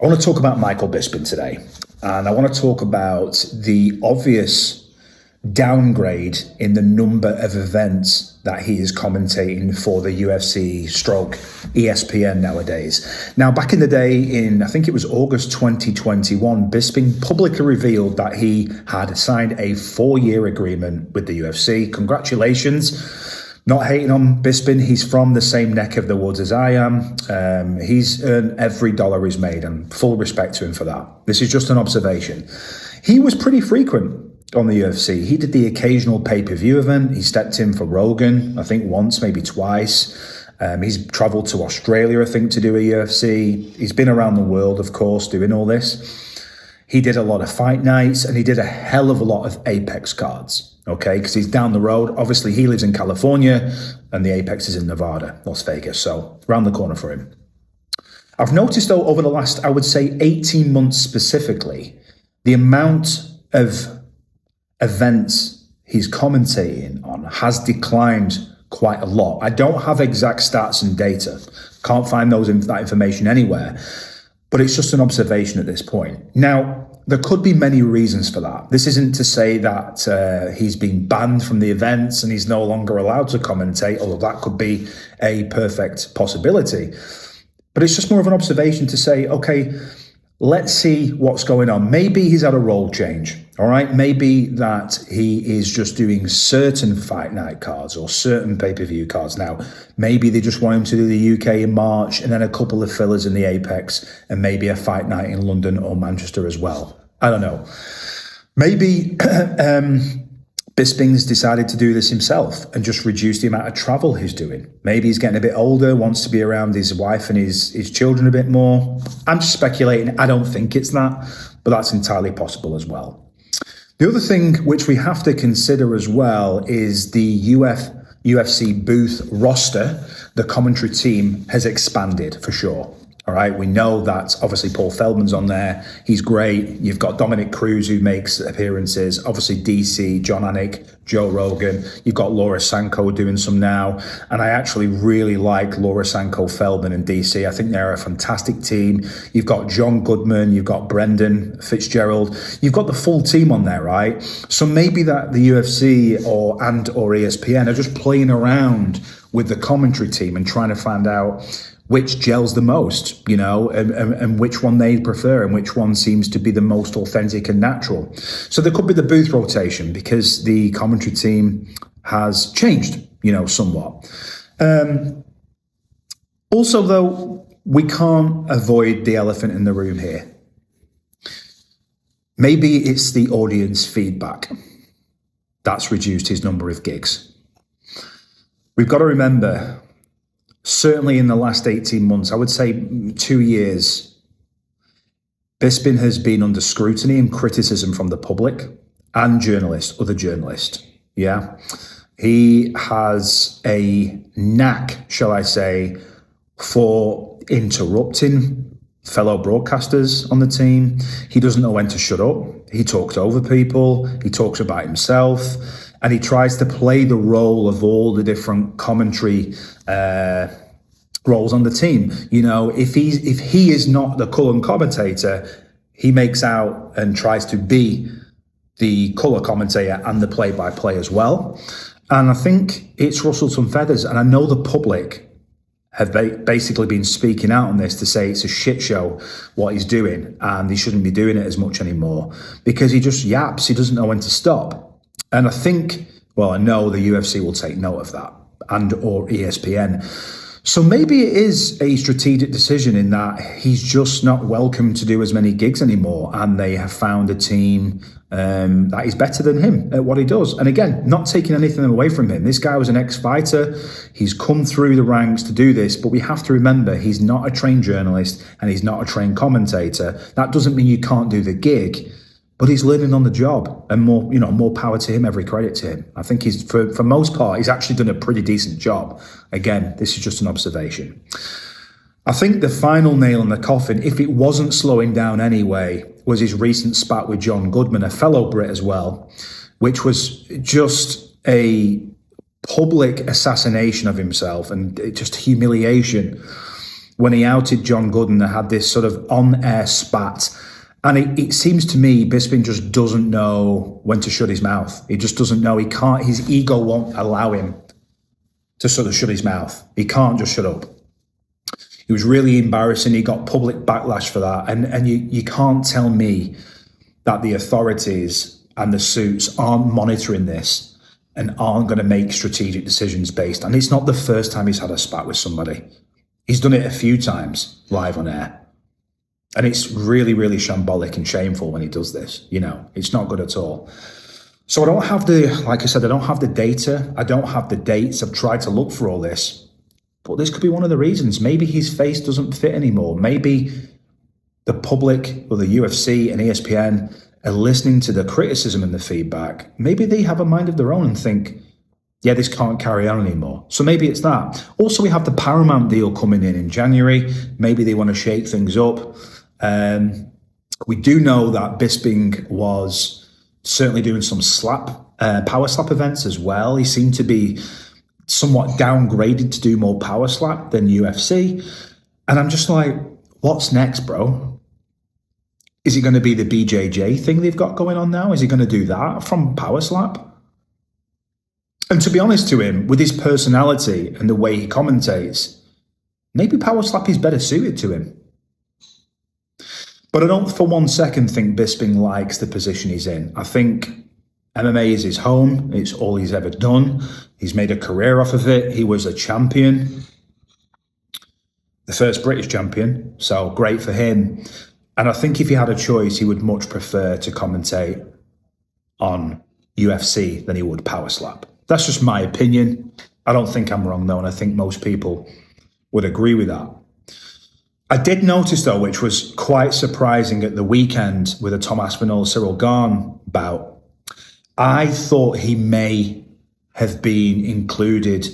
I want to talk about Michael Bisping today, and I want to talk about the obvious downgrade in the number of events that he is commentating for the UFC stroke ESPN nowadays. Now, back in the day, I think it was August 2021, Bisping publicly revealed that he had signed a 4-year agreement with the UFC. Congratulations. Not hating on Bisping, he's from the same neck of the woods as I am. He's earned every dollar he's made, and full respect to him for that. This is just an observation. He was pretty frequent on the UFC. He did the occasional pay-per-view event. He stepped in for Rogan, I think once, maybe twice. He's traveled to Australia, I think, to do a UFC. He's been around the world, of course, doing all this. He did a lot of fight nights, and he did a hell of a lot of Apex cards. Okay, because he's down the road. Obviously, he lives in California, and the Apex is in Nevada, Las Vegas. So, around the corner for him. I've noticed, though, over the last, I would say, 18 months specifically, the amount of events he's commentating on has declined quite a lot. I don't have exact stats and data. Can't find that information anywhere. But it's just an observation at this point. Now, there could be many reasons for that. This isn't to say that he's been banned from the events and he's no longer allowed to commentate, although that could be a perfect possibility. But it's just more of an observation to say, okay, let's see what's going on. Maybe he's had a role change, all right? Maybe that he is just doing certain fight night cards or certain pay-per-view cards now. Maybe they just want him to do the UK in March and then a couple of fillers in the Apex and maybe a fight night in London or Manchester as well. I don't know. Maybe Bisping's decided to do this himself and just reduce the amount of travel he's doing. Maybe he's getting a bit older, wants to be around his wife and his children a bit more. I'm just speculating. I don't think it's that, but that's entirely possible as well. The other thing which we have to consider as well is the UFC booth roster. The commentary team has expanded for sure. All right, we know that obviously Paul Feldman's on there. He's great. You've got Dominic Cruz who makes appearances. Obviously DC, John Anik, Joe Rogan. You've got Laura Sanko doing some now. And I actually really like Laura Sanko, Feldman and DC. I think they're a fantastic team. You've got John Goodman. You've got Brendan Fitzgerald. You've got the full team on there, right? So maybe that the UFC or ESPN are just playing around with the commentary team and trying to find out which gels the most, and which one they prefer and which one seems to be the most authentic and natural. So there could be the booth rotation because the commentary team has changed, somewhat. Also, though, we can't avoid the elephant in the room here. Maybe it's the audience feedback that's reduced his number of gigs. We've got to remember, certainly in the last 18 months, I would say 2 years, Bisping has been under scrutiny and criticism from the public and other journalists. Yeah. He has a knack, shall I say, for interrupting fellow broadcasters on the team. He doesn't know when to shut up. He talks over people. He talks about himself. And he tries to play the role of all the different commentary roles on the team. If he is not the color commentator, he makes out and tries to be the color commentator and the play-by-play as well. And I think it's rustled some feathers. And I know the public have basically been speaking out on this to say it's a shit show what he's doing and he shouldn't be doing it as much anymore because he just yaps. He doesn't know when to stop. And I know the UFC will take note of that and or ESPN. So maybe it is a strategic decision in that he's just not welcome to do as many gigs anymore. And they have found a team that is better than him at what he does. And again, not taking anything away from him. This guy was an ex-fighter. He's come through the ranks to do this. But we have to remember he's not a trained journalist and he's not a trained commentator. That doesn't mean you can't do the gig. But he's learning on the job, and more power to him, every credit to him. I think he's, for most part, he's actually done a pretty decent job. Again, this is just an observation. I think the final nail in the coffin, if it wasn't slowing down anyway, was his recent spat with John Goodman, a fellow Brit as well, which was just a public assassination of himself and just humiliation. when he outed John Gooden, they had this sort of on-air spat. And it seems to me Bisping just doesn't know when to shut his mouth. He just doesn't know. He can't. His ego won't allow him to sort of shut his mouth. He can't just shut up. It was really embarrassing. He got public backlash for that. And you can't tell me that the authorities and the suits aren't monitoring this and aren't going to make strategic decisions based. And it's not the first time he's had a spat with somebody. He's done it a few times live on air. And it's really, really shambolic and shameful when he does this. You know, it's not good at all. So I don't have like I said, I don't have the data. I don't have the dates. I've tried to look for all this. But this could be one of the reasons. Maybe his face doesn't fit anymore. Maybe the public or the UFC and ESPN are listening to the criticism and the feedback. Maybe they have a mind of their own and think, yeah, this can't carry on anymore. So maybe it's that. Also, we have the Paramount deal coming in January. Maybe they want to shake things up. We do know that Bisping was certainly doing some power slap events as well. He seemed to be somewhat downgraded to do more power slap than UFC. And I'm just like, what's next, bro? Is it going to be the BJJ thing they've got going on now? Is he going to do that from power slap? And to be honest to him, with his personality and the way he commentates, maybe power slap is better suited to him. But I don't for 1 second think Bisping likes the position he's in. I think MMA is his home. It's all he's ever done. He's made a career off of it. He was a champion, the first British champion. So great for him. And I think if he had a choice, he would much prefer to commentate on UFC than he would power slap. That's just my opinion. I don't think I'm wrong, though, and I think most people would agree with that. I did notice, though, which was quite surprising at the weekend with the Tom Aspinall-Cyril Gane bout, I thought he may have been included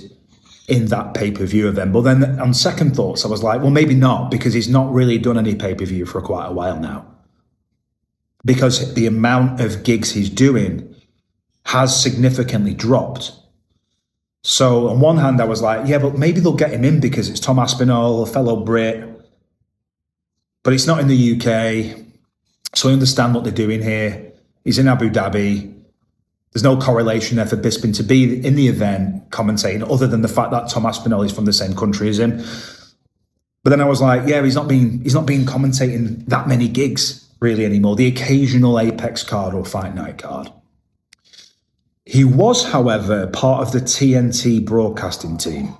in that pay-per-view event. But then on second thoughts, I was like, well, maybe not, because he's not really done any pay-per-view for quite a while now. Because the amount of gigs he's doing has significantly dropped. So on one hand, I was like, yeah, but maybe they'll get him in because it's Tom Aspinall, a fellow Brit. But it's not in the UK, so I understand what they're doing here. He's in Abu Dhabi. There's no correlation there for Bisping to be in the event commentating, other than the fact that Tom Aspinall is from the same country as him. But then I was like, yeah, he's not been commentating that many gigs really anymore. The occasional Apex card or Fight Night card. He was, however, part of the TNT broadcasting team.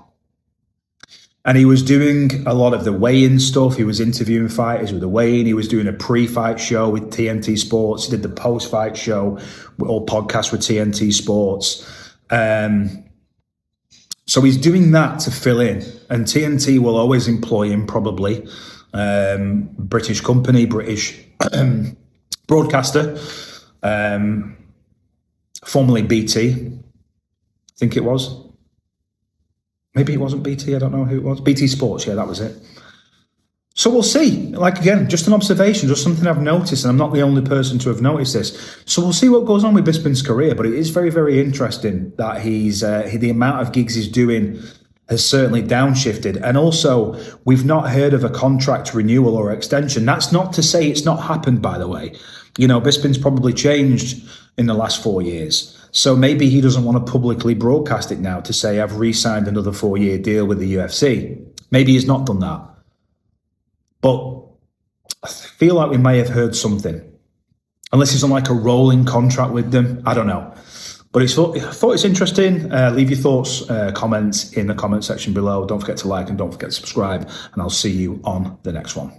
And he was doing a lot of the weigh-in stuff. He was interviewing fighters with the weigh-in. He was doing a pre-fight show with TNT Sports. He did the post-fight show or podcast with TNT Sports. So he's doing that to fill in. And TNT will always employ him, probably. British company, British broadcaster. Formerly BT, I think it was. Maybe it wasn't BT, I don't know who it was. BT Sports, yeah, that was it. So we'll see. Like, again, just an observation, just something I've noticed, and I'm not the only person to have noticed this. So we'll see what goes on with Bisping's career, but it is very, very interesting that the amount of gigs he's doing has certainly downshifted. And also, we've not heard of a contract renewal or extension. That's not to say it's not happened, by the way. You know, Bisping's probably changed in the last 4 years. So maybe he doesn't want to publicly broadcast it now to say, I've re-signed another 4-year deal with the UFC. Maybe he's not done that. But I feel like we may have heard something. Unless he's on like a rolling contract with them. I don't know. But I thought it's interesting. Leave your thoughts, comments in the comment section below. Don't forget to like and don't forget to subscribe. And I'll see you on the next one.